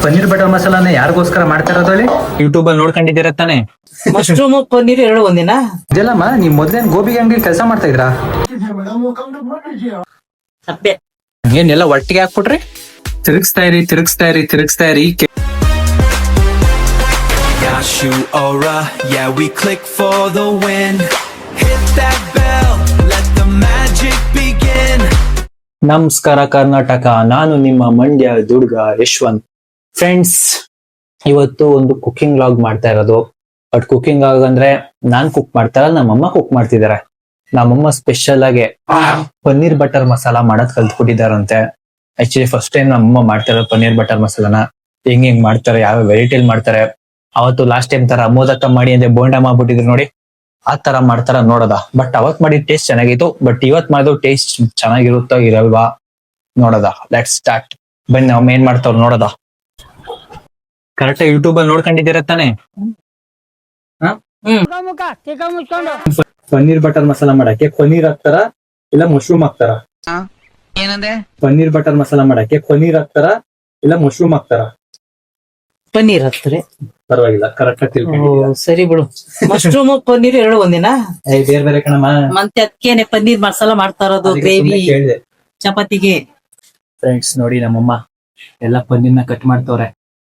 Paneer butter ಮಸಾಲಾನ ಯಾರಿಗೋಸ್ಕರ ಮಾಡ್ತಾ ಇರೋದು ಹೇಳಿ? ಯೂಟ್ಯೂಬ್ ಅಲ್ಲಿ ನೋಡ್ಕೊಂಡಿದ್ದೀರ ತಾನೆ? ಮಶ್ರೂಮ್ ಪನ್ನೀರ್ ಎರಡು ಒಂದಿನ. ಇದೆಲ್ಲಮ್ಮ ನೀವ್ ಮೊದ್ಲೇನ್ ಗೋಬಿ ಅಂಗಡಿ ಕೆಲಸ ಮಾಡ್ತಾ ಇದ್ರಾ? ಸಪ್ಪೆ ಏನೆಲ್ಲ ಒಟ್ಟಿಗೆ ಹಾಕ್ಬಿಟ್ರಿ? ತಿರುಗಿಸ್ತಾ ಇರಿ. Got you aura, yeah we click for the win. Hit that bell, let the magic begin. ನಮಸ್ಕಾರ ಕರ್ನಾಟಕ, ನಾನು ನಿಮ್ಮ ಮಂಡ್ಯ ದುರ್ಗ ಯಶವಂತ್. ಫ್ರೆಂಡ್ಸ್, ಇವತ್ತು ಒಂದು ಕುಕಿಂಗ್ ವ್ಲಾಗ್ ಮಾಡ್ತಾ ಇರೋದು. ಬಟ್ ಕುಕಿಂಗ್ ವ್ಲಾಗ್ ಅಂದ್ರೆ ನಾನ್ ಕುಕ್ ಮಾಡ್ತಾ ಇಲ್ಲ, ನಮ್ಮಮ್ಮ ಕುಕ್ ಮಾಡ್ತಿದ್ದಾರೆ. ನಮ್ಮಮ್ಮ ಸ್ಪೆಷಲ್ ಆಗಿ ಪನ್ನೀರ್ ಬಟರ್ ಮಸಾಲ ಮಾಡೋದ್ ಕಲ್ತ್ಕೊಟ್ಟಿದಾರಂತೆ. ಆಕ್ಚುಲಿ ಫಸ್ಟ್ ಟೈಮ್ ನಮ್ಮಮ್ಮ ಮಾಡ್ತಾ ಇರೋ ಪನ್ನೀರ್ ಬಟರ್ ಮಸಾಲಾನ ಹೆಂಗ್ ಮಾಡ್ತಾರೆ, ಯಾವ ವೆರೈಟಿಲಿ ಮಾಡ್ತಾರೆ. ಅವತ್ತು ಲಾಸ್ಟ್ ಟೈಮ್ ತರ ಮೋದಕ ಮಾಡಿ ಅಂದ್ರೆ ಬೋಂಡ ಮಾಡ್ಬಿಟ್ಟಿದ್ರು ನೋಡಿ, ಆ ತರ ಮಾಡ್ತಾರ ನೋಡೋದ. ಬಟ್ ಅವತ್ ಮಾಡಿದ ಟೇಸ್ಟ್ ಚೆನ್ನಾಗಿತ್ತು, ಬಟ್ ಇವತ್ ಮಾಡಿದ್ರು ಟೇಸ್ಟ್ ಚೆನ್ನಾಗಿರುತ್ತೋ ಇರಲ್ವಾ ನೋಡೋದ. Let's start. ಬನ್ನಿ ನಾವು ಏನ್ ಮಾಡ್ತಾವ್ ನೋಡೋದ. ಕರೆಕ್ಟ್ ಯೂಟ್ಯೂಬ್ ಅಲ್ಲಿ ನೋಡ್ಕೊಂಡಿದ್ದೀರ ತಾನೆ? ಪನ್ನೀರ್ ಬಟರ್ ಮಸಾಲ ಮಾಡಕ್ಕೆ ಪನ್ನೀರ್ ಹಾಕ್ತಾರ ಇಲ್ಲ ಮಶ್ರೂಮ್ ಹಾಕ್ತಾರ? ಏನಂದ್ರೆ ಪನ್ನೀರ್ ಬಟರ್ ಮಸಾಲ ಮಾಡಕ್ಕೆ ಪನ್ನೀರ್ ಹಾಕ್ತಾರ ಇಲ್ಲ ಮಶ್ರೂಮ್ ಹಾಕ್ತಾರ? ಪನ್ನೀರ್ ಹಾಕ್ತಾರೆ. ಪರವಾಗಿಲ್ಲ, ಕರೆಕ್ಟ್ ಆಗಿ ತಿಳ್ಕೊಂಡಿದ್ದೀರಾ. ಸರಿ ಬಿಡು. ಮಶ್ರೂಮ್ ಪನ್ನೀರ್ ಎರಡು ಒಂದಿನ. ಬೇರೆ ಬೇರೆ ಕಣಮ್ಮ. ಮತ್ತೆ ಅದಕ್ಕೇನೆ ಪನ್ನೀರ್ ಮಸಾಲ ಮಾಡ್ತಾ ಇರೋದು, ಅದಕ್ಕೆ ಗ್ರೇವಿ ಸುಮ್ನೆ ಕೇಳ್ದೆ. ಚಪಾತಿಗೆ. ಫ್ರೆಂಡ್ಸ್ ನೋಡಿ, ನಮ್ಮಮ್ಮ ಎಲ್ಲ ಪನ್ನೀರ್ನ ಕಟ್ ಮಾಡ್ತವ್ರೆ.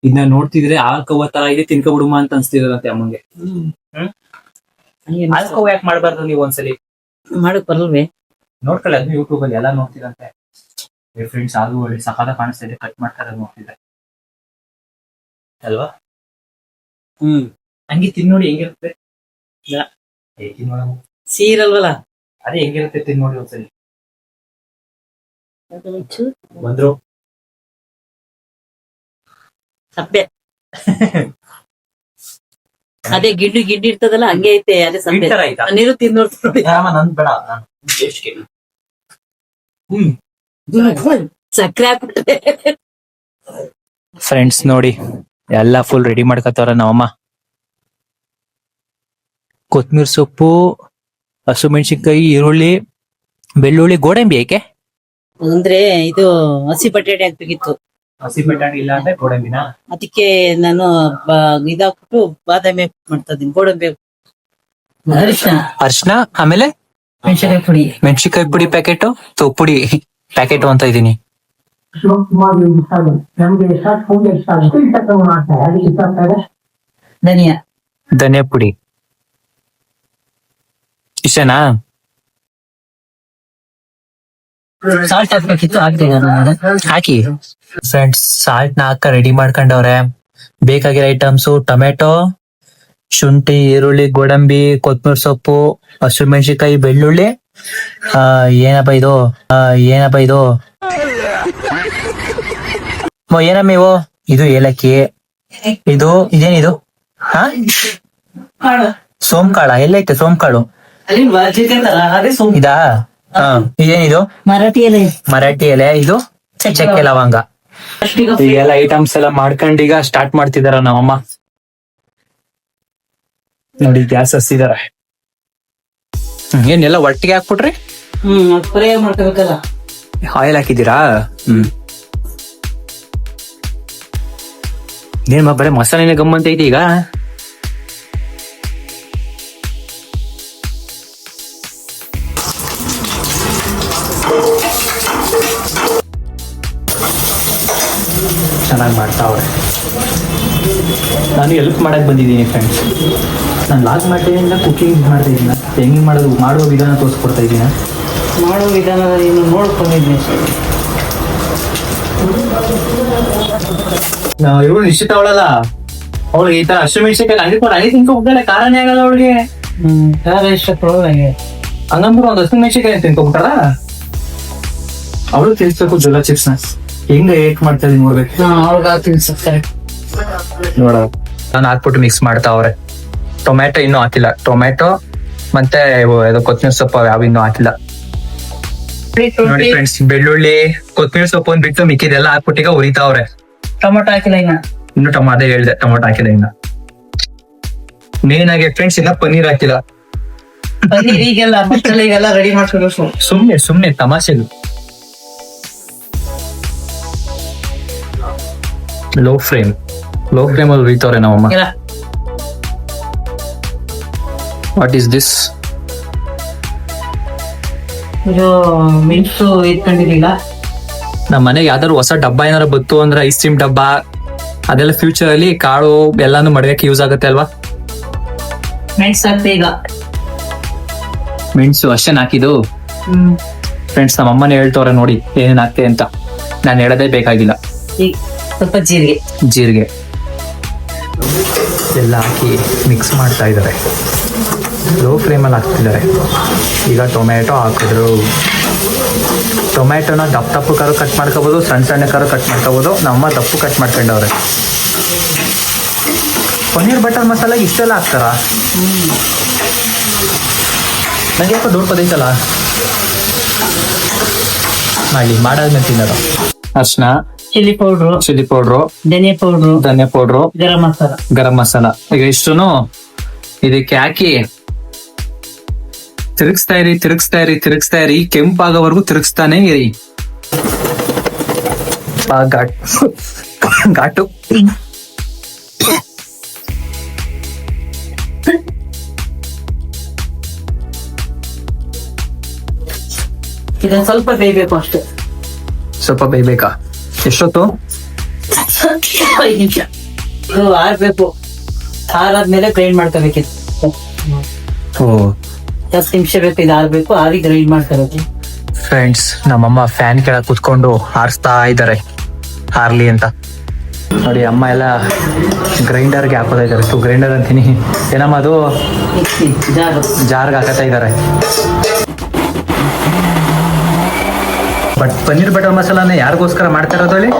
ಇದನ್ನ ನೋಡ್ತಿದ್ರೆ ಆಲ್ಕೋವ ತರ ಇದೆ, ತಿನ್ಕೊಬಿಡುಮ ಅಂತ ಅನ್ಸ್ತಿದ್ರಂತೆ ಅಮ್ಮಂಗೆ. ಆಲ್ಕೋವ ಯಾಕೆ ಮಾಡ್ಬಾರ್ದು ನೀವು ಒಂದ್ಸಲಿ? ಮಾಡಕ್ ಬರಲ್ವೇ? ನೋಡ್ಕೊಳ್ಳಿ, ಅದನ್ನ ಯೂಟ್ಯೂಬ್ ಅಲ್ಲಿ ಎಲ್ಲ ನೋಡ್ತಿರಂತೆ. ಫ್ರೆಂಡ್ಸ್, ಅದು ಒಳ್ಳೆ ಸಕಾಲ ಕಾಣಿಸ್ತಾ ಇದೆ, ಕಟ್ ಮಾಡ್ತಾರೆ ನೋಡ್ತಿದ್ರೆ ಅಲ್ವಾ? ಹಂಗೆ ತಿನ್ನೋಡಿ ಹೆಂಗಿರುತ್ತೆ. ಸೀರಲ್ವಲ್ಲ, ಅದೇ ಹೆಂಗಿರುತ್ತೆ ತಿನ್ನೋಡಿ ಒಂದ್ಸಲಿ. ಬಂದ್ರು ಸಪ್ಪೆ. ಅದೇ ಗಿಡ್ಡು ಇರ್ತದಲ್ಲ, ಹಂಗೆ ಐತೆ. ಅದೇ ಸಪ್ಪೆ. ತರ ಆಯ್ತಾ? ನೀರು ತಿಂದ್ ನೋಡ್ತೀನಿ. ನನ್ ಬೇಡ, ನಾನು ಟೇಸ್ಟ್ ಕೇಳಿ. ಸಕ್ಕರೆ ಹಾಕ್ಬಿಟ್ರೆ. ಫ್ರೆಂಡ್ಸ್ ನೋಡಿ, ಎಲ್ಲ ಫುಲ್ ರೆಡಿ ಮಾಡ್ಕೊತಾರ ನಮ್ಮಮ್ಮ. ಕೊತ್ಮೀರ್ ಸೊಪ್ಪು, ಹಸಿಮೆಣಸಿನ್ಕಾಯಿ, ಈರುಳ್ಳಿ, ಬೆಳ್ಳುಳ್ಳಿ, ಗೋಡಂಬಿ. ಏಕೆ ಅಂದ್ರೆ ಇದು ಹಸಿ ಬಟಾಟೆ ಹಾಕ್ಬೇಕಿತ್ತು. ಹಸಿ ಬಟಾಣಿ ಇಲ್ಲ ಅಂದ್ರೆ ಗೋಡಂಬಿನ? ಅದಕ್ಕೆ ನಾನು ಇದಾಕ್ಬಿಟ್ಟು ಬಾದಾಮಿ ಮಾಡ್ತಾ ಇದೀನಿ. ಗೋಡಂಬಿ, ಅರ್ಶನ, ಆಮೇಲೆ ಮೆಣಸಿನಕಾಯಿ ಪುಡಿ. ಮೆಣಸಿನ್ಕಾಯಿ ಪುಡಿ ಪ್ಯಾಕೆಟ್, ಪುಡಿ ಪ್ಯಾಕೆಟ್ ಅಂತ ಇದೀನಿ. ಧನಿಯಾ ಧನಿಯಾ ಪುಡಿ ಇಷ್ಟನಾ? ಸಾಲ್ಟ್ ಹಾಕ್ಬೇಕಿತ್ತು, ಹಾಕ್ತೀನಿ ಹಾಕಿ. ಫ್ರೆಂಡ್ಸ್, ಸಾಲ್ಟ್ ನ ಹಾಕ ರೆಡಿ ಮಾಡ್ಕೊಂಡವ್ರೆ. ಬೇಕಾಗಿರೋ ಐಟಮ್ಸ್: ಟೊಮೆಟೊ, ಶುಂಠಿ, ಈರುಳ್ಳಿ, ಗೋಡಂಬಿ, ಕೊತ್ತಂಬರಿ ಸೊಪ್ಪು, ಹಸಿಮೆಣಸಿನ್ಕಾಯಿ, ಬೆಳ್ಳುಳ್ಳಿ. ಏನಪ್ಪ ಇದು ಏನಮ್ಮ ಇವು? ಇದು ಏಲಕ್ಕಿ. ಇದೇನಿದು? ಸೋಂಕಾಳ. ಎಲ್ಲೈತೆ ಸೋಂಕಾಳು? ಇದಾ? ಇದೇನಿದು? ಮರಾಠಿ ಎಲೆ. ಇದು ಚಕ್ಕೆ ಲವಂಗ. ಈಗೆಲ್ಲ ಐಟಮ್ಸ್ ಎಲ್ಲ ಮಾಡ್ಕೊಂಡು ಈಗ ಸ್ಟಾರ್ಟ್ ಮಾಡ್ತಿದಾರ ನಮ್ಮಮ್ಮ. ನೋಡಿ, ಗ್ಯಾಸ್ ಹಚ್ಚಿದಾರೆ. ಏನೆಲ್ಲ ಒಟ್ಟಿಗೆ ಹಾಕ್ಬಿಟ್ರಿ? ಫ್ರೈ ಮಾಡ್ಕೋಬೇಕಲ್ಲ. ಆಯಿಲ್ ಹಾಕಿದ್ದೀರಾ? ಏನ್ ಬರೀ ಮಸಾಲೆನೇ ಗಮ್ಮಂತ ಐತಿ ಈಗ. ಚೆನ್ನಾಗಿ ಮಾಡ್ತಾವ್ರೆ. ನಾನು ಹೆಲ್ಪ್ ಮಾಡಕ್ ಬಂದಿದ್ದೀನಿ ಫ್ರೆಂಡ್ಸ್. ನಾನು ಲಾಗ್ ಮಾಡ್ತಿದ್ದೀನಿ, ಕುಕಿಂಗ್ ಮಾಡ್ತಾ ಇದ್ದೀನಿ. ಹೆಂಗ್ ಮಾಡುವ ವಿಧಾನ ತೋರಿಸ್ಕೊಡ್ತಾ ಇದ್ದೀನಿ. ಮಾಡೋ ವಿಧಾನದಲ್ಲಿ ನೋಡ್ಕೊಂಡಿದ್ದೀನಿ. ಇವ್ರು ನಿಶ್ಚಿತ ಅವಳಲ್ಲ, ಅವಳಿಗೆ ಈ ತರ ಹಸಿಮೆಣಸಿನ್ಕಾಯಿ ಅಂಗಡಿ ತಿನ್ಕೊಂಡ್ರೆ ಕಾರಣನೇ ಆಗಲ್ಲ ಅವಳಿಗೆ. ಯಾರು ಇಷ್ಟಪಡೋದು ಹಂಗೆ. ಹಂಗಂದ್ರೆ ಒಂದು ಹಸಿಮೆಣಸಿನ್ಕಾಯಿ ತಿನ್ಕೊಂಡ್ಬಿಟ್ಟಾರ. ಅವಳು ತಿನ್ಸ್ಬೇಕು ಜೋಳ ಚಿಪ್ಸ್ ನ. ಹೆಂಗ ಏಟ್ ಮಾಡ್ತಾ ಇದೀನಿ ನೋಡ್ಬೇಕು. ಅವ್ರಿಗೆ ತಿನ್ಸುತ್ತೆ ನೋಡ, ನಾನು ಹಾಕ್ಬಿಟ್ಟು ಮಿಕ್ಸ್ ಮಾಡ್ತಾ ಅವ್ರೆ. ಟೊಮೆಟೊ ಇನ್ನೂ ಹಾಕಿಲ್ಲ. ಟೊಮೆಟೊ ಮತ್ತೆ ಕೊತ್ತಂಬರಿ ಸೊಪ್ಪು ಯಾವ ಇನ್ನೂ ಹಾಕಿಲ್ಲ. ನೋಡಿ ಫ್ರೆಂಡ್ಸ್, ಬೆಳ್ಳುಳ್ಳಿ, ಕೊತ್ತಂಬರಿ ಸೊಪ್ಪು ಒಂದ್ ಬಿಟ್ಟು ಮಿಕ್ಕಿದೆಲ್ಲ ಹಾಕ್ಬಿಟ್ಟೀಗ ಉರಿತಾವ್ರೆ. ಟೊಮೆಟೊ ಹಾಕಿಲ್ಲ ಇನ್ನು ಟೊಮಾಟೊ ಹೇಳ್ದೆ, ಟೊಮೆಟೊ ಹಾಕಿಲ್ಲ ಇನ್ನ. ಮೇನ್ ಆಗಿ ಫ್ರೆಂಡ್ಸ್, ಇನ್ನ ಪನ್ನೀರ್ ಹಾಕಿಲ್ಲ. ಪನ್ನೀರ್ ಈಗೆಲ್ಲ ಮಕ್ಕಳಿಗೆಲ್ಲ ರೆಡಿ ಮಾಡ್ಕೋಬೇಕು. ಸುಮ್ನೆ ತಮಾಷೆದು. ಲೋ ಫ್ಲೇಮ್ ಅಲ್ಲಿ ಉರಿತವ್ರೆ ನಮ್ಮಮ್ಮ. ಇಲ್ಲ ವಾಟ್ ಈಸ್ ದಿಸ್? ಇದು ಮೆಣಸು ಇಟ್ಕೊಂಡಿರಲಿಲ್ಲ. ನಮ್ಮ ಮನೆಗೆ ಯಾವ್ದಾದ್ರು ಹೊಸ ಡಬ್ಬ ಏನಾರು ಬತ್ತು ಅಂದ್ರೆ ಐಸ್ ಕ್ರೀಮ್ ಡಬ್ಬ ಅದೆಲ್ಲ ಫ್ಯೂಚರ್ ಅಲ್ಲಿ ಕಾಳು ಎಲ್ಲಾನು ಮಡಗಕ್ಕೆ ಯೂಸ್ ಆಗುತ್ತೆ ಅಲ್ವಾ? ಮೆಣಸು ಹಾಕ್ತೆ ಈಗ. ಮೆಣಸು ಅಷ್ಟೇನ್ ಹಾಕಿದ್ದು? ಫ್ರೆಂಡ್ಸ್ ನಮ್ಮ ಅಮ್ಮನೇ ಹೇಳ್ತವ್ರೆ ನೋಡಿ ಏನೇನ್ ಹಾಕ್ತೆ ಅಂತ. ನಾನು ಹೇಳೋದೇ ಬೇಕಾಗಿಲ್ಲ. ಈಗ ಸ್ವಲ್ಪ ಜೀರಿಗೆ ಎಲ್ಲ ಹಾಕಿ ಮಿಕ್ಸ್ ಮಾಡ್ತಾ ಇದ್ದಾರೆ. ಲೋ ಫ್ಲೇಮಲ್ಲಿ ಹಾಕ್ತಿದ್ದಾರೆ. ಈಗ ಟೊಮೆಟೊ ಹಾಕಿದ್ರು. ಟೊಮೆಟೊನ ದಪ್ಪು ಕಾರು ಕಟ್ ಮಾಡ್ಕೋಬೋದು, ಸಣ್ಣ ಕಾರು ಕಟ್ ಮಾಡ್ಕೋಬೋದು. ನಮ್ಮ ದಪ್ಪು ಕಟ್ ಮಾಡ್ಕೊಂಡವ್ರೆ. ಪನ್ನೀರ್ ಬಟರ್ ಮಸಾಲಾಗೆ ಇಷ್ಟೆಲ್ಲ ಹಾಕ್ತಾರಾ? ನನಗೆ ಯಾಕೋ ಡೌಟ್ ಬಂದೈತಲ್ಲ. ಮಾಡಿ ಮಾಡಾದ್ಮೇಲೆ ತಿನ್ನೋದು. ಅರ್ಶಿನ, ಚಿಲ್ಲಿ ಪೌಡ್ರು, ಧನಿಯಾ ಪೌಡ್ರು, ಗರಂ ಮಸಾಲ ಈಗ ಇಷ್ಟುನು ಇದಕ್ಕೆ ಹಾಕಿ ತಿರುಗಿಸ್ತಾ ಇರಿ ಕೆಂಪಾಗೋವರೆಗೂ ತಿರುಗಿಸ್ತಾನೆ ಇರಿ. ಘಾಟು ಇದೊಂದು ಸ್ವಲ್ಪ ಬೇಯಬೇಕು ಅಷ್ಟೇ. ಸ್ವಲ್ಪ ಬೇಯ್ಬೇಕಾ? ಎಷ್ಟೊತ್ತು? 5 ನಿಮಿಷ. ಇದು ಆರ್ಬೇಕು. ಆರಾದ್ಮೇಲೆ ಗ್ರೈಂಡ್ ಮಾಡ್ಕೋಬೇಕಿತ್ತು. 10 ನಿಮಿಷ ಬೇಕು. ಇದು ಆರ್ಬೇಕು, ಆರಿ ಗ್ರೈಂಡ್ ಮಾಡ್ಕೋಬೇಕು. ಫ್ರೆಂಡ್ಸ್ ನಮ್ಮಮ್ಮ ಫ್ಯಾನ್ ಕೆಳಗೆ ಕುತ್ಕೊಂಡು ಹಾರಿಸ್ತಾ ಇದ್ದಾರೆ ಹಾರ್ಲಿ ಅಂತ. ನೋಡಿ ಅಮ್ಮ ಎಲ್ಲ ಗ್ರೈಂಡರ್ಗೆ ಹಾಕೋತಾ ಇದ್ದಾರೆ. ಗ್ರೈಂಡರ್ ಅಂತೀನಿ ಏನಮ್ಮ ಅದು, ಜಾರ್ಗೆ ಹಾಕತಾ ಇದ್ದಾರೆ. ಬಟ್ ಪನ್ನೀರ್ ಬಟರ್ ಮಸಾಲಾನ ಯಾರಿಗೋಸ್ಕರ ಮಾಡ್ತಾ ಇರೋದು ಹೇಳಿ?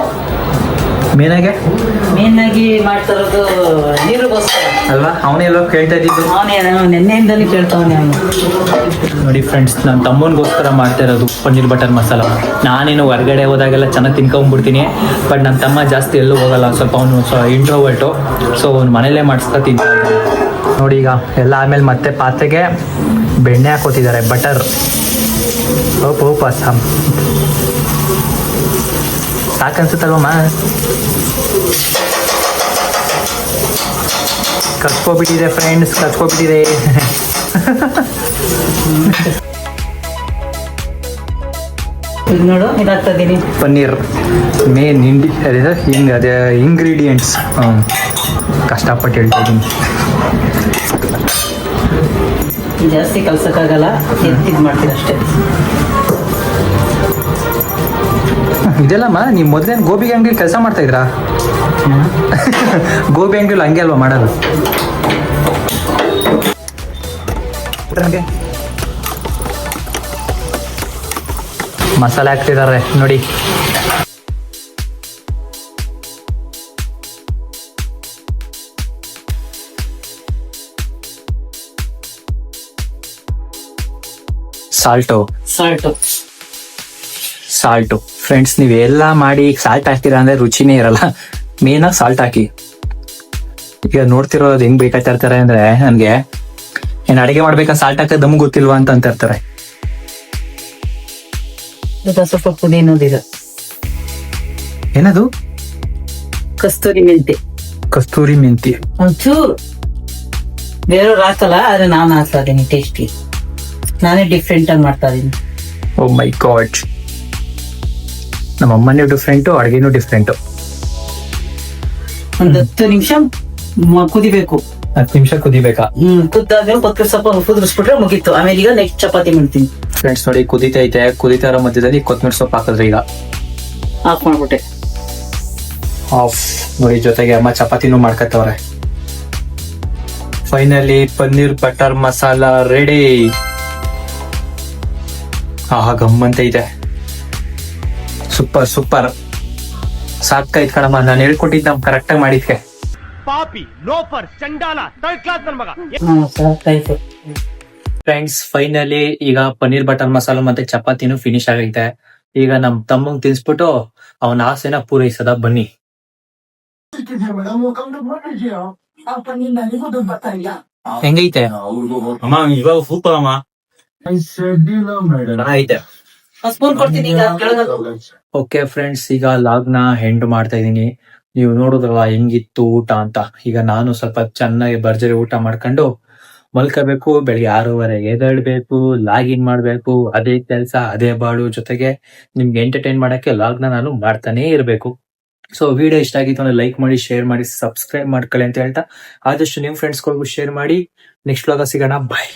ಮೇನ್ ಆಗಿ ಮಾಡ್ತಾರದು ನೀರಿಗೋಸ್ಕರ ಅಲ್ವಾ? ಅವನೇ ಎಲ್ಲೋ ಕೇಳ್ತಾ ಇದ್ದಿದ್ದು. ನೆನ್ನೆಯಿಂದಲೇ ಕೇಳ್ತಾವನೆ ಅವನು. ನೋಡಿ ಫ್ರೆಂಡ್ಸ್, ನನ್ನ ತಮ್ಮನಿಗೋಸ್ಕರ ಮಾಡ್ತಾ ಇರೋದು ಪನ್ನೀರ್ ಬಟರ್ ಮಸಾಲ. ನಾನೇನು ಹೊರಗಡೆ ಹೋದಾಗೆಲ್ಲ ಚೆನ್ನಾಗಿ ತಿನ್ಕೊಂಡ್ಬಿಡ್ತೀನಿ. ಬಟ್ ನನ್ನ ತಮ್ಮ ಜಾಸ್ತಿ ಎಲ್ಲೂ ಹೋಗಲ್ಲ, ಸ್ವಲ್ಪ ಅವನು ಇಂಟ್ರೋವರ್ಟು. ಸೊ ಅವ್ನು ಮನೇಲೇ ಮಾಡಿಸ್ತಾ ತಿಂತೀನಿ. ನೋಡಿ ಈಗ ಎಲ್ಲ ಆಮೇಲೆ ಮತ್ತೆ ಪಾತ್ರೆಗೆ ಬೆಣ್ಣೆ ಹಾಕೋತಿದ್ದಾರೆ, ಬಟರ್. ಸಾಮ್ ಸಾಕನ್ಸುತ್ತಲ್ವಮ್ಮ? ಕಚ್ಕೊಬಿಟ್ಟಿದೆ ಫ್ರೆಂಡ್ಸ್, ಕಚ್ಕೊಬಿಟ್ಟಿದೆ. ಈಗ ನೋಡು ಇದಾಗ್ತಾ ಇದೀನಿ. ಪನ್ನೀರ್ ಮೇನ್ ಅದೇ ಇಂಗ್ರೀಡಿಯೆಂಟ್ಸ್ ಕಷ್ಟಪಟ್ಟು ಹೇಳ್ತಾ ಇದ್ದೀನಿ. ಜಾಸ್ತಿ ಕಲ್ಸಕ್ಕಾಗಲ್ಲ, ಇದು ಮಾಡ್ತೀನಿ ಅಷ್ಟೇ. ಇದೆಲ್ಲಮ್ಮ ನೀವು ಮೊದಲೇನು ಗೋಬಿ ಅಂಗಡಿ ಕೆಲಸ ಮಾಡ್ತಾ ಇದ್ರಾ? ಗೋಬಿ ಅಂಗಡಿಲಿ ಹಂಗೆ ಅಲ್ವಾ ಮಾಡೋದು? ಮಸಾಲೆ ಹಾಕ್ತಿದ್ದಾರೆ ನೋಡಿ. ಸಾಲ್ಟು ಫ್ರೆಂಡ್ಸ್, ನೀವೆಲ್ಲ ಮಾಡಿ ಸಾಲ್ಟ್ ಹಾಕ್ತೀರಾ ಅಂದ್ರೆ ರುಚಿನೇ ಇರಲ್ಲ. ಮೇನ್ ಆಗಿ ಸಾಲ್ಟ್ ಹಾಕಿ. ಈಗ ನೋಡ್ತಿರೋದು ಹೆಂಗ್ ಬೇಕಾಗ್ತಾ ಇರ್ತಾರೆ ಅಂದ್ರೆ, ನನ್ಗೆ ಏನ್ ಅಡಿಗೆ ಮಾಡ್ಬೇಕಾ ಸಾಲ್ಟ್ ಹಾಕೋದು ನಮ್ಗೆ ಗೊತ್ತಿಲ್ವಾ ಅಂತ ಇರ್ತಾರೆ. ಸ್ವಲ್ಪ ಪುದೀನದಿದೆ. ಏನದು? ಕಸ್ತೂರಿ ಮೆಂತಿ ಒಂಚೂರು ಬೇರೆಯವ್ರು ಹಾಕಲ್ಲ, ಆದ್ರೆ ನಾನು ಹಾಕ್ತಾ ಇದೀನಿ. ಟೇಸ್ಟಿ ನಾನೇ ಡಿಫ್ರೆಂಟ್ ಆಗಿ ಮಾಡ್ತಾ ಇದೀನಿ. ಓ ಮೈ ಗಾಡ್, ನಮ್ಮ ಅಮ್ಮನೂ ಡಿಫ್ರೆಂಟು, ಅಡುಗೆನೂ ಡಿಫ್ರೆಂಟು. ಒಂದ್ 10 ನಿಮಿಷ ಕುದಿಬೇಕು. 10 ನಿಮಿಷ ಕುದಿಬೇಕಾ? ಕುದ್ದಾದ್ಮೇಲೆ ಕೊತ್ತಂಬರಿ ಸ್ವಲ್ಪ ಕುದಿಸ್ಬಿಟ್ರೆ ಮುಗೀತು. ಆಮೇಲೆ ಈಗ ನೆಕ್ಸ್ಟ್ ಚಪಾತಿ ಮಾಡ್ತೀನಿ. ಫ್ರೆಂಡ್ಸ್ ನೋಡಿ ಕುದೀತೈತೆ. ಕುದೀತಾ ಇರೋ ಮಧ್ಯದಲ್ಲಿ ಕೊತ್ತಂಬರಿ ಸೊಪ್ಪು ಹಾಕಿದ್ರೆ ಈಗ ಆಫ್ ಮಾಡ್ಬಿಟ್ಟೆ. ಆಫ್ ನೋಡಿ. ಜೊತೆಗೆ ಅಮ್ಮ ಚಪಾತಿನೂ ಮಾಡ್ಕೊತವ್ರೆ. Finally paneer butter masala ready. ಗಮ್ಮಂತ ಇದೆ. ಸೂಪರ್ ಸಾಕಾಯ್ತು ಕಣಮ್ಮ. ನಾನು ಹೇಳ್ಕೊಟ್ಟಿದ್ದ ಕರೆಕ್ಟ್ ಆಗಿ ಮಾಡಿದ್ಕೆ. ಫ್ರೆಂಡ್ಸ್ ಫೈನಲಿ ಈಗ ಪನ್ನೀರ್ ಬಟರ್ ಮಸಾಲ ಮತ್ತೆ ಚಪಾತಿನೂ ಫಿನಿಶ್ ಆಗೈತೆ. ಈಗ ನಮ್ ತಮ್ಮಂಗ್ ತಿನ್ಸ್ಬಿಟ್ಟು ಅವನ ಆಸೆನ ಪೂರೈಸದ ಬನ್ನಿ. ಹೆಂಗೈತೆ ಅಮ್ಮ? ಇವಾಗ ಸೂಪರ್ ಅಮ್ಮ. ಐತೆ. ಸ್ಪೂನ್ ಕೊಡ್ತೀನಿ ಈಗ ಕೆಳಗೆ. ಓಕೆ ಫ್ರೆಂಡ್ಸ್, ಈಗ ಲಾಗ್ ನ ಎಂಡ್ ಮಾಡ್ತಾ ಇದೀನಿ. ನೀವು ನೋಡಿದ್ರಲ್ಲ ಹೆಂಗಿತ್ತು ಊಟ ಅಂತ. ಈಗ ನಾನು ಸ್ವಲ್ಪ ಚೆನ್ನಾಗಿ ಭರ್ಜರಿ ಊಟ ಮಾಡ್ಕೊಂಡು ಮಲ್ಕೋಬೇಕು. ಬೆಳಿಗ್ಗೆ 6:30 ಎದ್ದೇಳ್ಬೇಕು, ಲಾಗಿನ್ ಮಾಡ್ಬೇಕು, ಅದೇ ಕೆಲಸ ಅದೇ ಬಾಳು. ಜೊತೆಗೆ ನಿಮ್ಗೆ ಎಂಟರ್ಟೈನ್ ಮಾಡಕ್ಕೆ ಲಾಗ್ನ ನಾನು ಮಾಡ್ತಾನೆ ಇರಬೇಕು. ಸೊ ವಿಡಿಯೋ ಇಷ್ಟ ಆಗಿತ್ತು ಅಂದ್ರೆ ಲೈಕ್ ಮಾಡಿ, ಶೇರ್ ಮಾಡಿ, ಸಬ್ಸ್ಕ್ರೈಬ್ ಮಾಡ್ಕೊಳ್ಳಿ ಅಂತ ಹೇಳ್ತಾ ಆದಷ್ಟು ನಿಮ್ ಫ್ರೆಂಡ್ಸ್ಗಳಿಗೂ ಶೇರ್ ಮಾಡಿ. ನೆಕ್ಸ್ಟ್ ವ್ಲಾಗ ಸಿಗೋಣ. ಬಾಯ್.